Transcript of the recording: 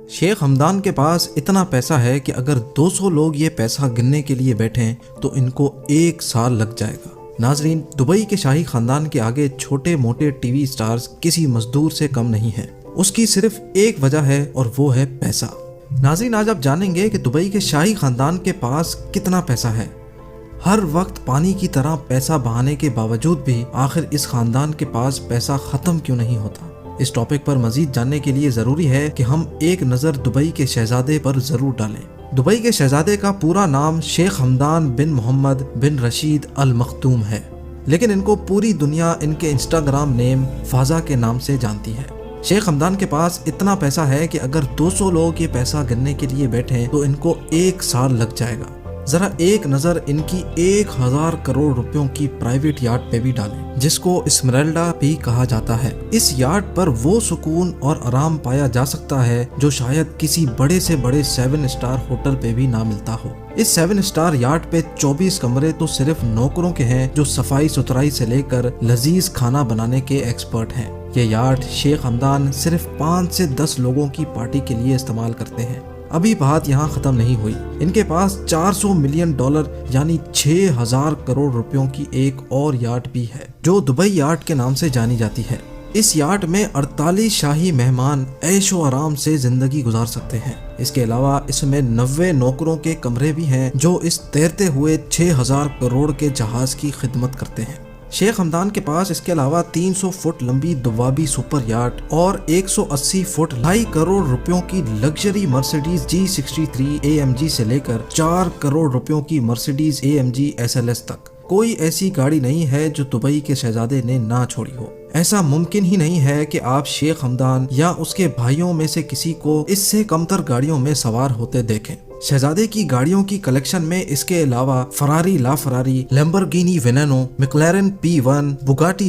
شیخ ہمدان کے پاس اتنا پیسہ ہے کہ اگر 200 لوگ یہ پیسہ گننے کے لیے بیٹھیں تو ان کو 1 سال لگ جائے گا۔ ناظرین، دبئی کے شاہی خاندان کے آگے چھوٹے موٹے ٹی وی سٹارز کسی مزدور سے کم نہیں ہیں۔ اس کی صرف ایک وجہ ہے اور وہ ہے پیسہ۔ ناظرین، آج آپ جانیں گے کہ دبئی کے شاہی خاندان کے پاس کتنا پیسہ ہے۔ ہر وقت پانی کی طرح پیسہ بہانے کے باوجود بھی آخر اس خاندان کے پاس پیسہ ختم کیوں نہیں ہوتا؟ اس ٹاپک پر مزید جاننے کے لیے ضروری ہے کہ ہم ایک نظر دبئی کے شہزادے پر ضرور ڈالیں۔ دبئی کے شہزادے کا پورا نام شیخ ہمدان بن محمد بن رشید المختوم ہے، لیکن ان کو پوری دنیا ان کے انسٹاگرام نیم فازا کے نام سے جانتی ہے۔ شیخ ہمدان کے پاس اتنا پیسہ ہے کہ اگر 200 لوگ یہ پیسہ گننے کے لیے بیٹھیں تو ان کو 1 سال لگ جائے گا۔ ذرا ایک نظر ان کی 1000 کروڑ روپیوں کی پرائیویٹ یاٹ پہ بھی ڈالیں، جس کو اسمرالڈا بھی کہا جاتا ہے۔ اس یاٹ پر وہ سکون اور آرام پایا جا سکتا ہے جو شاید کسی بڑے سے بڑے 7 اسٹار ہوٹل پہ بھی نہ ملتا ہو۔ اس 7 اسٹار یاٹ پہ 24 کمرے تو صرف نوکروں کے ہیں جو صفائی ستھرائی سے لے کر لذیذ کھانا بنانے کے ایکسپرٹ ہیں۔ یہ یاٹ شیخ ہمدان صرف 5 سے 10 لوگوں کی پارٹی کے لیے استعمال کرتے ہیں۔ ابھی بات یہاں ختم نہیں ہوئی، ان کے پاس $400 ملین یعنی 6000 کروڑ روپیوں کی ایک اور یاٹ بھی ہے جو دبئی یاٹ کے نام سے جانی جاتی ہے۔ اس یاٹ میں 48 شاہی مہمان عیش و آرام سے زندگی گزار سکتے ہیں۔ اس کے علاوہ اس میں 90 نوکروں کے کمرے بھی ہیں جو اس تیرتے ہوئے 6000 کروڑ کے جہاز کی خدمت کرتے ہیں۔ شیخ ہمدان کے پاس اس کے علاوہ 300 فٹ لمبی دوابی سپر یاٹ اور 180 فٹ 2.5 کروڑ روپیوں کی لگژری مرسیڈیز G63 AMG سے لے کر 4 کروڑ روپیوں کی مرسیڈیز AMG SLS تک کوئی ایسی گاڑی نہیں ہے جو دبئی کے شہزادے نے نہ چھوڑی ہو۔ ایسا ممکن ہی نہیں ہے کہ آپ شیخ ہمدان یا اس کے بھائیوں میں سے کسی کو اس سے کمتر گاڑیوں میں سوار ہوتے دیکھیں۔ شہزادے کی گاڑیوں کی کلیکشن میں اس کے علاوہ فراری لا فراری، لیمبورگینی وینینو، میکلارن P1، بگاٹی